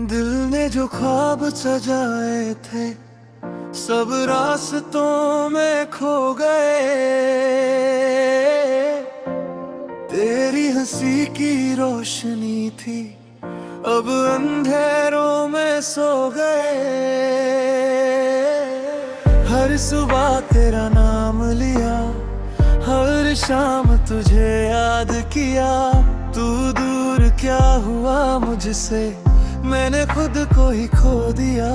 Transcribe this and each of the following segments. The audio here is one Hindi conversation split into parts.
दिल ने जो ख्वाब सजाए थे सब रास्तों में खो गए। तेरी हंसी की रोशनी थी अब अंधेरों में सो गए। हर सुबह तेरा नाम लिया, हर शाम तुझे याद किया। तू दूर क्या हुआ मुझसे, मैंने खुद को ही खो दिया।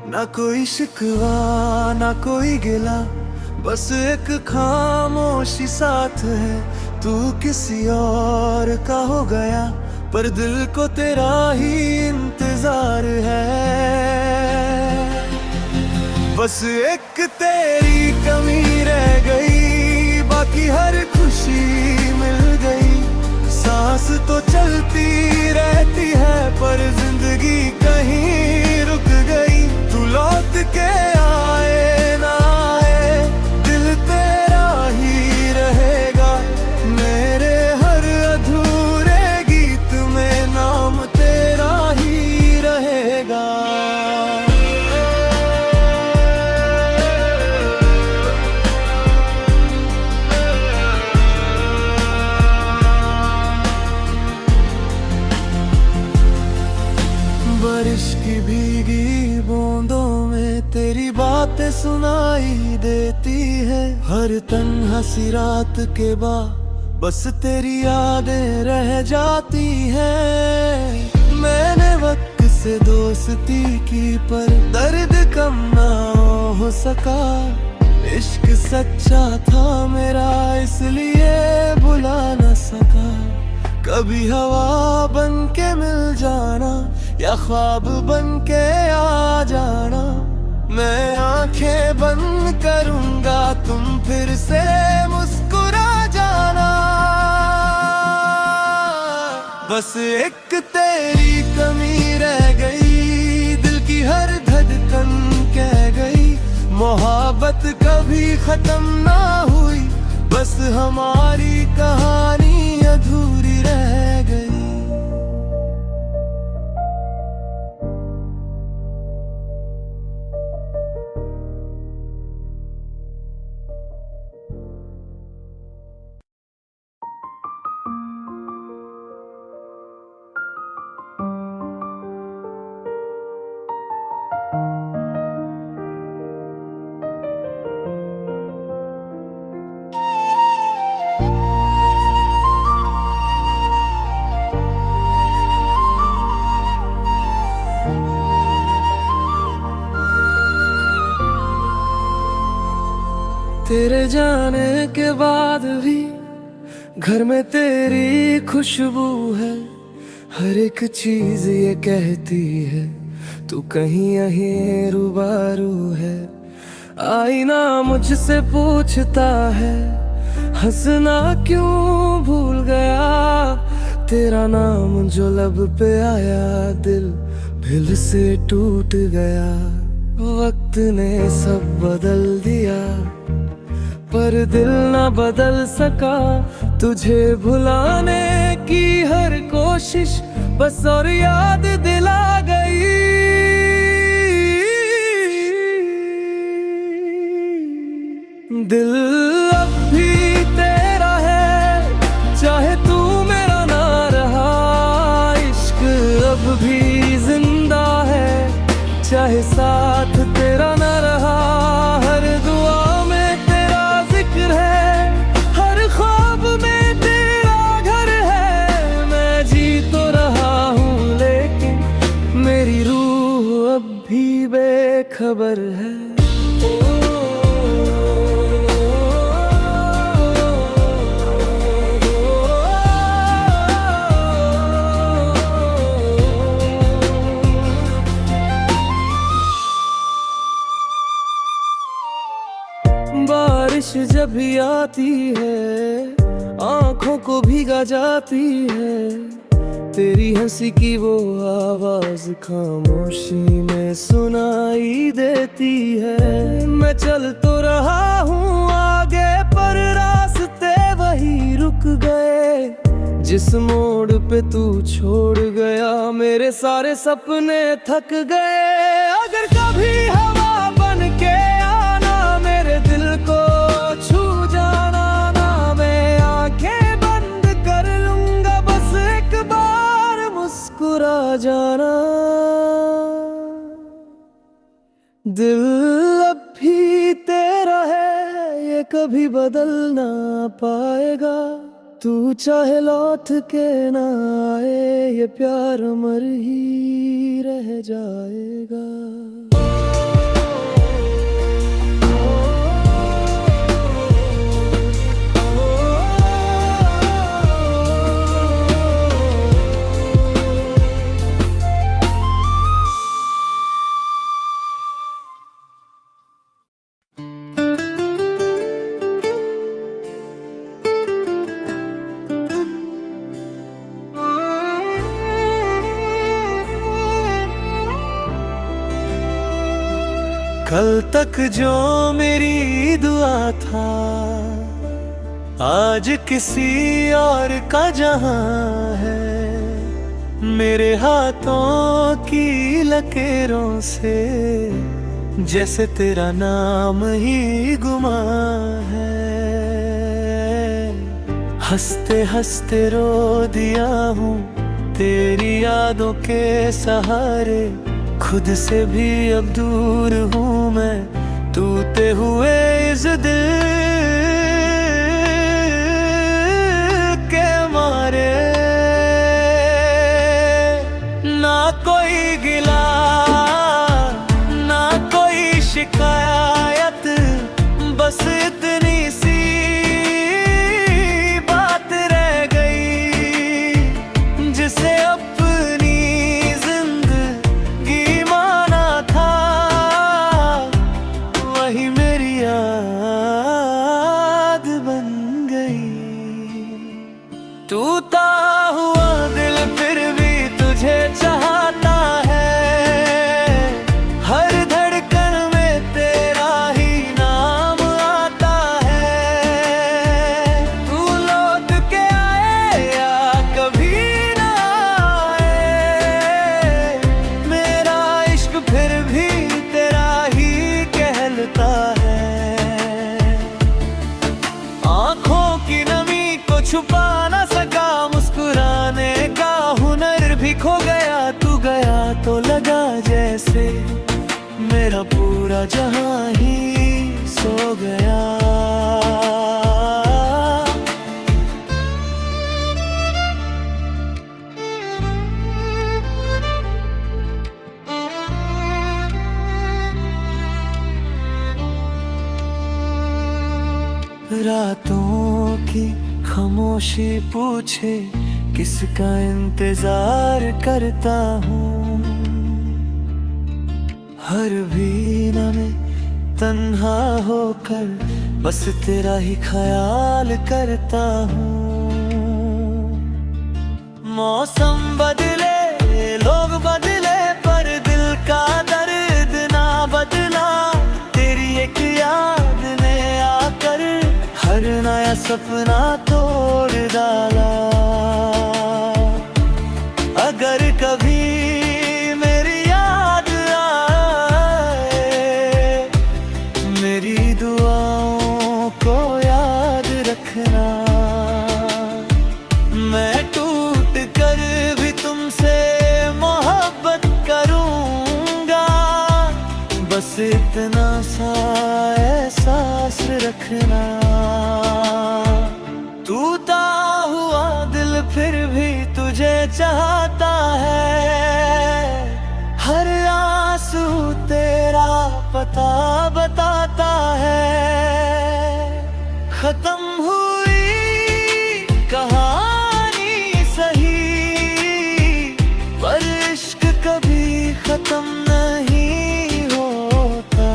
ना कोई शिकवा ना कोई गिला, बस एक खामोशी साथ है। तू किसी और का हो गया पर दिल को तेरा ही इंतजार है। बस एक तेरी कमी रह गई, बाकी हर खुशी मिल गई। सांस तो चलती रहती है पर जिंदगी कहीं रुक गई। तू लौट के आए ना आए दिल तेरा ही रहेगा। मेरे हर अधूरे गीत में नाम तेरा ही रहेगा। बारिश की भीगी बूंदों में तेरी बातें सुनाई देती है। हर तन्हा सी रात के बाद बस तेरी यादें रह जाती हैं। मैंने वक्त से दोस्ती की पर दर्द कम ना हो सका। इश्क सच्चा था मेरा इसलिए भुला न सका। कभी हवा बन के मिल जाना या ख्वाब बन के आ जाना। मैं आंखें बंद करूंगा तुम फिर से मुस्कुरा जाना। बस एक तेरी कमी रह गई, दिल की हर धड़कन कह गई। मोहब्बत कभी खत्म ना हुई, बस हमारी कहानी अधूरी रह गई। तेरे जाने के बाद भी घर में तेरी खुशबू है। हर एक चीज ये कहती है तू कहीं यहीं रूबरू है। आईना मुझसे पूछता है हंसना क्यों भूल गया। तेरा नाम जो लब पे आया दिल दिल से टूट गया। वक्त ने सब बदल दिया पर दिल ना बदल सका। तुझे भुलाने की हर कोशिश बस और याद दिला गई। दिल अब भी तेरा है चाहे तू मेरा ना रहा। इश्क अब भी जिंदा है चाहे साथ तेरा ना रहा। हर दुआ में तेरा जिक्र है, हर ख्वाब में तेरा घर है। मैं जी तो रहा हूँ लेकिन मेरी रूह अब भी बेखबर है। बारिश जब भी आती है आंखों को भीगा जाती है। तेरी हंसी की वो आवाज खामोशी में सुनाई देती है। मैं चल तो रहा हूँ आगे पर रास्ते वही रुक गए जिस मोड़ पे तू छोड़ गया मेरे सारे सपने थक गए। अगर कभी हवा बन के आना मेरे दिल को छू जाना ना, मैं आंखें बंद कर लूंगा बस एक बार मुस्कुरा जाना। दिल अब भी तेरा है ये कभी बदल ना पाएगा। तू चाहे लौट के ना आए ये प्यार अमर ही रह जाएगा। कल तक जो मेरी दुआ था आज किसी और का जहां है। मेरे हाथों की लकीरों से जैसे तेरा नाम ही गुमा है। हंसते हंसते रो दिया हूँ तेरी यादों के सहारे। खुद से भी अब दूर हूँ मैं टूटे हुए इस दिल के मारे। ना कोई गिला ना कोई शिकायत, बस इतनी सी बात रह गई जिसे अपनी टूटा हुआ दिल फिर भी तुझे चाहता है। हर धड़कन में तेरा ही नाम आता है। तू लौट के आए या कभी ना आए मेरा इश्क फिर भी तेरा ही कहलता है। आँखों की नमी को छुपा ना सका मुस्कुराने का हुनर भी खो गया। तू गया तो लगा जैसे मेरा पूरा जहां ही सो गया। रातों की खामोशी पूछे किसका इंतजार करता हूँ। हर भीना में तन्हा होकर बस तेरा ही ख्याल करता हूँ। मौसम बदले लोग बदले पर दिल का दर्द ना बदला। तेरी एक याद ने आकर हर नया सपना तोड़ डाला। अगर कभी मेरी याद आए मेरी दुआओं को याद रखना। मैं टूट कर भी तुमसे मोहब्बत करूंगा। बस इतना सा एहसास रखना। टूटा हुआ दिल फिर भी तुझे चाहता है। हर आंसू तेरा पता बताता है। खत्म हुई कहानी सही पर इश्क कभी खत्म नहीं होता।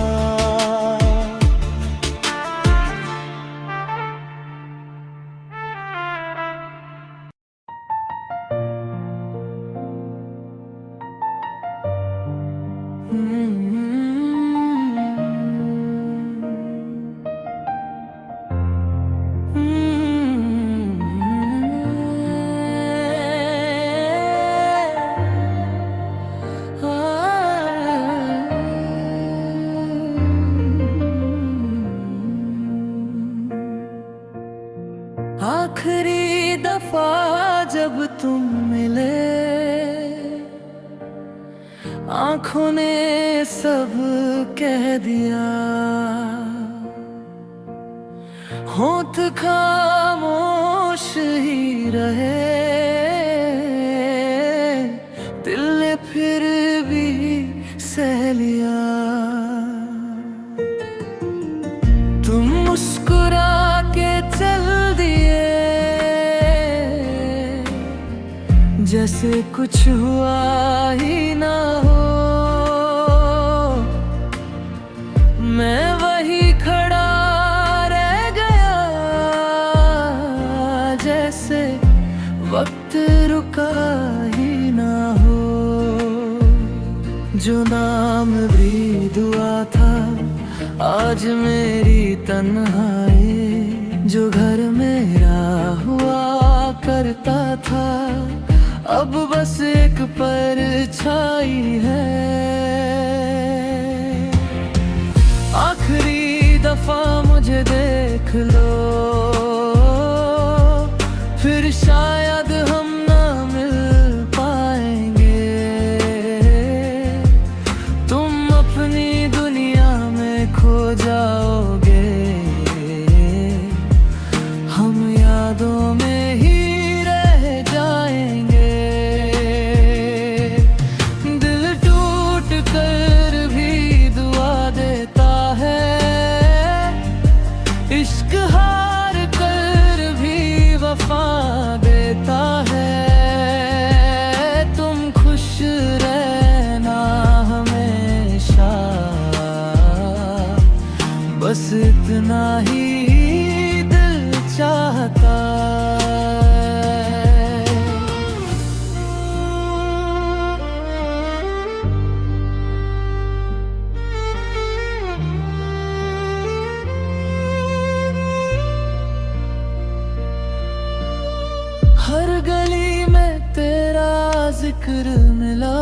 आँखों ने सब कह दिया, होंठ खामोश ही रहे, दिल ने फिर भी सह लिया। तुम मुस्कुरा के चल दिए, जैसे कुछ हुआ ही ना हो। मैं वही खड़ा रह गया, जैसे वक्त रुका ही ना हो। जो नाम भी दुआ था, आज मेरी तन्हाई। जो घर मेरा हुआ करता था, अब बस एक परछाई है। आखिरी दफा मुझे देख लो, फिर शायद हम ना मिल पाएंगे। तुम अपनी दुनिया में खो जाओगे, हम यादों में ही रह जाएंगे। दिल टूट कर भी दुआ देता है, इश्क हार कर भी वफा देता है। तुम खुश रहना हमेशा, बस इतना ही दिल चाहता है। हर गली में तेरा जिक्र मिला,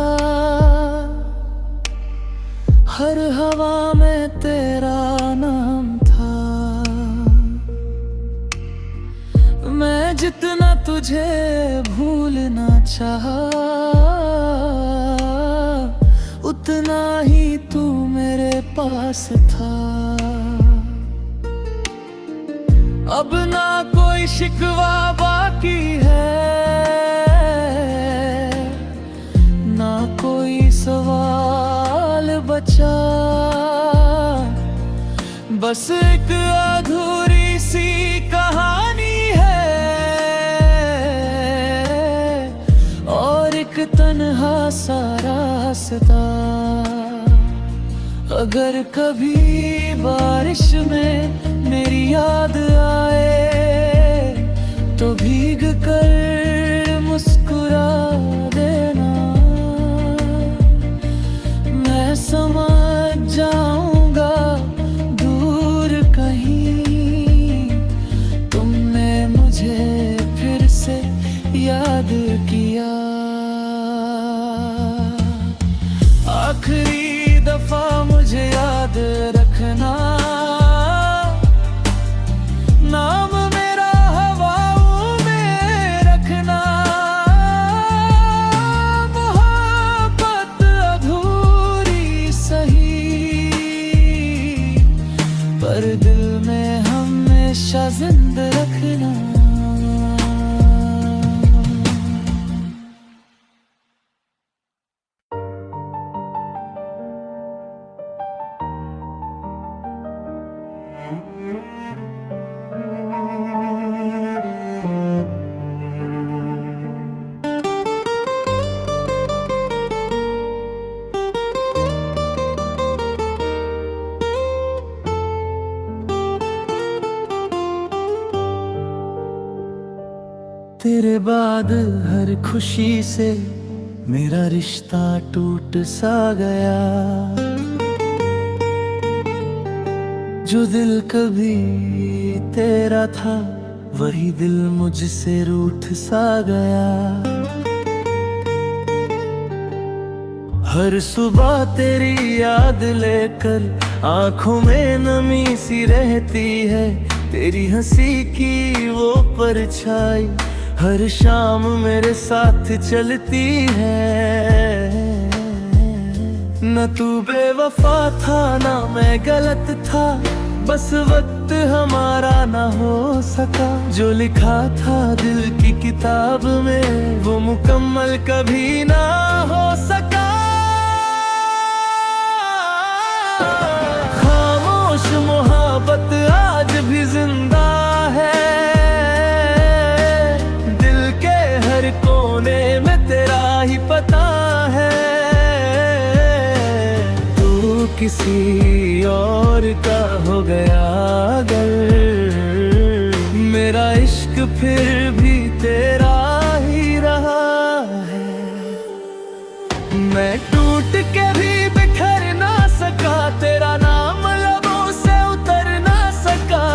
हर हवा में तेरा नाम था। मैं जितना तुझे भूलना चाहा, उतना ही तू मेरे पास था। अब ना कोई शिकवा बाकी है, ना कोई सवाल बचा। बस एक अधूरी सी कहानी है, और एक तन्हा सा रास्ता। अगर कभी बारिश में मेरी याद आए, तो भीग कर मुस्कुरा देना। मैं समझ जाऊंगा दूर कहीं, तुमने मुझे फिर से याद किया। आखिरी दफा मुझे याद रखना, नाम मेरा हवाओं में रखना। मोहब्बत अधूरी सही, पर दिल में हमेशा जिंदा रखना। तेरे बाद हर खुशी से मेरा रिश्ता टूट सा गया। जो दिल कभी तेरा था, वही दिल मुझसे रूठ सा गया। हर सुबह तेरी याद लेकर आंखों में नमी सी रहती है। तेरी हंसी की वो परछाई हर शाम मेरे साथ चलती है। न तू बेवफा था ना मैं गलत था, बस वक्त हमारा ना हो सका। जो लिखा था दिल की किताब में वो मुकम्मल कभी ना हो सका। खामोश मोहब्बत आज भी जिंदा है, दिल के हर कोने में तेरा ही पता है। किसी और का हो गया अगर, मेरा इश्क फिर भी तेरा ही रहा है। मैं टूट के भी बिखर ना सका, तेरा नाम लबों से उतर ना सका।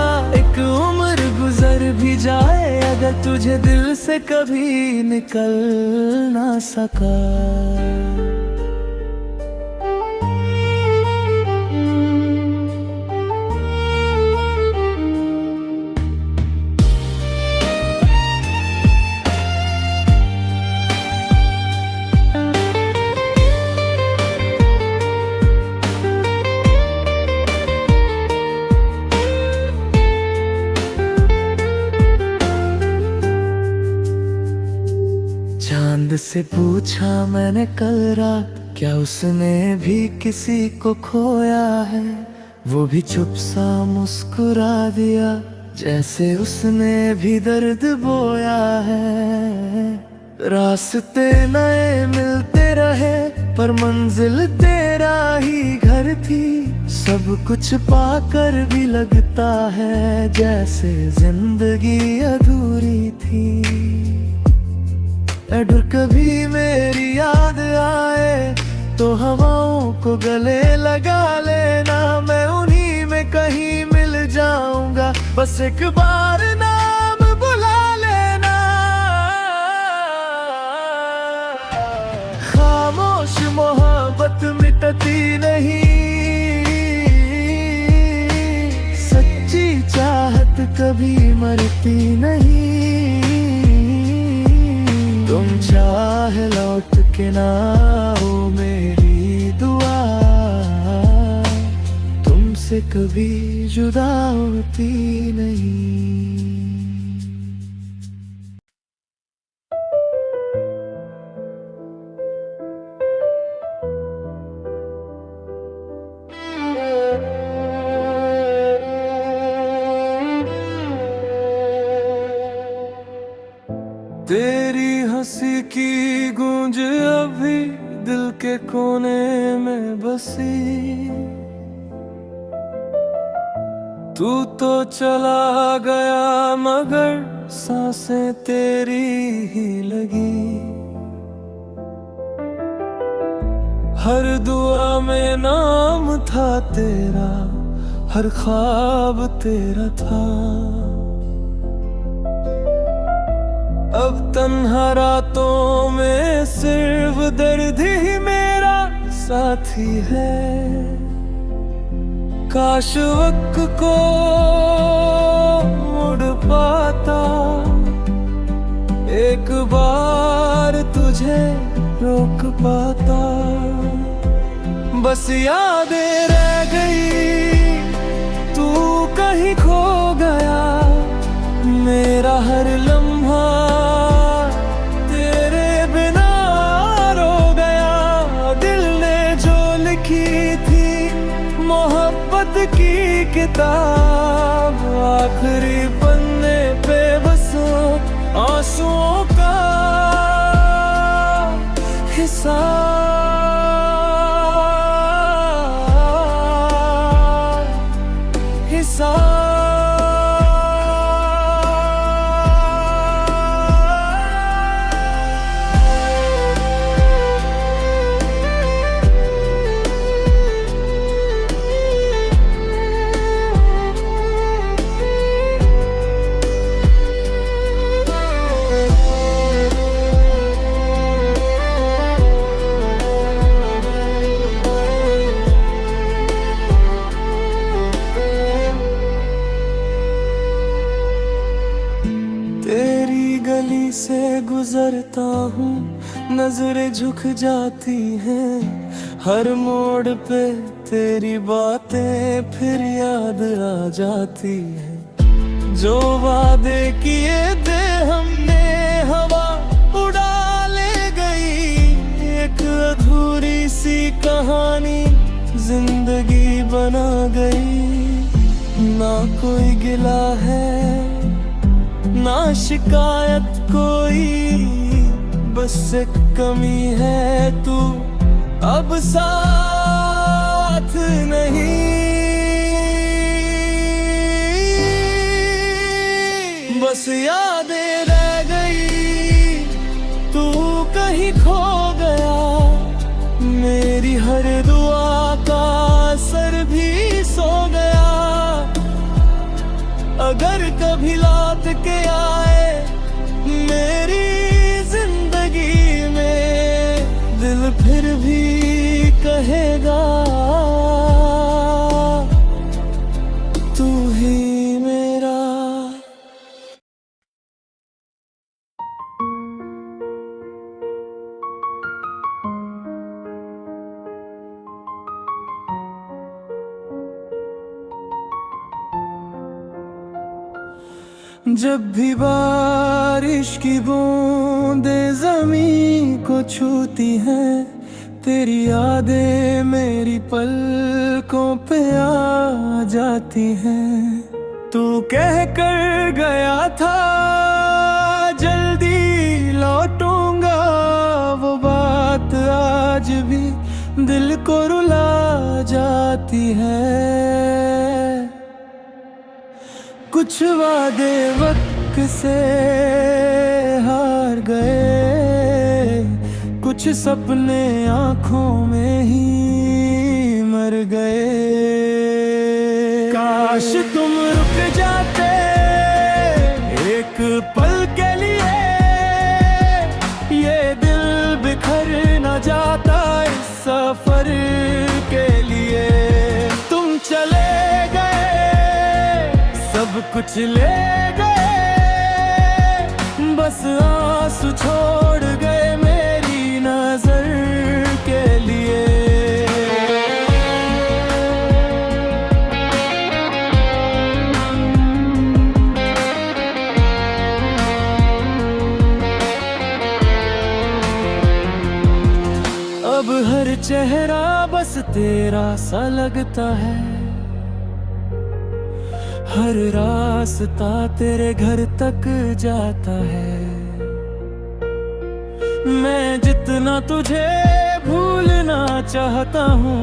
एक उम्र गुजर भी जाए अगर तुझे दिल से कभी निकल ना सका। चांद से पूछा मैंने कल रात, क्या उसने भी किसी को खोया है। वो भी चुप सा मुस्कुरा दिया, जैसे उसने भी दर्द बोया है। रास्ते नए मिलते रहे पर मंजिल तेरा ही घर थी। सब कुछ पाकर भी लगता है जैसे जिंदगी अधूरी थी। अगर कभी मेरी याद आए तो हवाओं को गले लगा लेना। मैं उन्हीं में कहीं मिल जाऊंगा, बस एक बार नाम बुला लेना। खामोश मोहब्बत मिटती नहीं, सच्ची चाहत कभी मरती नहीं। तुम चाहे लौट के ना हो मेरी दुआ, तुमसे कभी जुदा होती नहीं। तेरी हंसी की गूंज अभी दिल के कोने में बसी। तू तो चला गया मगर सांसें तेरी ही लगी। हर दुआ में नाम था तेरा, हर ख्वाब तेरा था। अब तन्हा रातों में सिर्फ दर्द ही मेरा साथी है। काश वक्त को मुड़ पाता, एक बार तुझे रोक पाता। बस यादें रह गई, तू कहीं खो गया। मेरा हर लम्हा तेरे बिना रो गया। दिल ने जो लिखी थी मोहब्बत की किताब, आखिरी पन्ने पे बस आंसुओं का हिसाब। नजरें झुक जाती हैं, हर मोड़ पे तेरी बातें फिर याद आ जाती हैं। जो वादे किए थे हमने हवा उड़ा ले गई, एक अधूरी सी कहानी जिंदगी बना गई। ना कोई गिला है ना शिकायत कोई, बस एक कमी है तू अब साथ नहीं। बस यादें रह गई, तू कहीं खो गया, मेरी हर दुआ का असर भी सो गया। अगर कभी लौट के आए मेरी जिंदगी में, दिल फिर भी कहेगा तू ही मेरा। जब भी बारिश की बूंदें ज़मीं को छूती हैं, तेरी यादें मेरी पलकों पे आ जाती हैं। तू कह कर गया था जल्दी लौटूंगा, वो बात आज भी दिल को रुला जाती है। कुछ वादे वक्त से हार गए, कुछ सपने आंखों में ही मर गए। काश तुम रुक जाते एक पल के लिए, ये दिल बिखर न जाता इस सफर के लिए। तुम चले गए सब कुछ ले गए, बस आंसू छोड़ गए मेरी नजर के लिए। अब हर चेहरा बस तेरा सा लगता है, हर रास्ता तेरे घर तक जाता है। मैं जितना तुझे भूलना चाहता हूँ,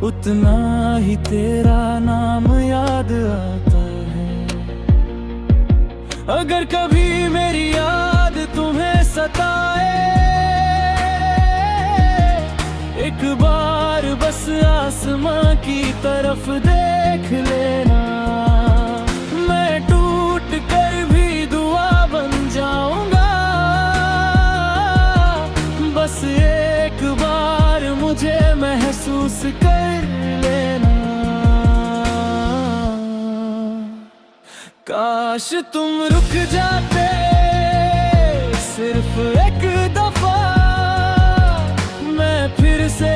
उतना ही तेरा नाम याद आता है। अगर कभी मेरी याद तुम्हें सताए, एक बार बस आसमां की तरफ देख लेना। मैं टूट कर भी दुआ बन जाऊंगा, बस एक बार मुझे महसूस कर लेना। काश तुम रुक जाते सिर्फ एक दफा, मैं फिर से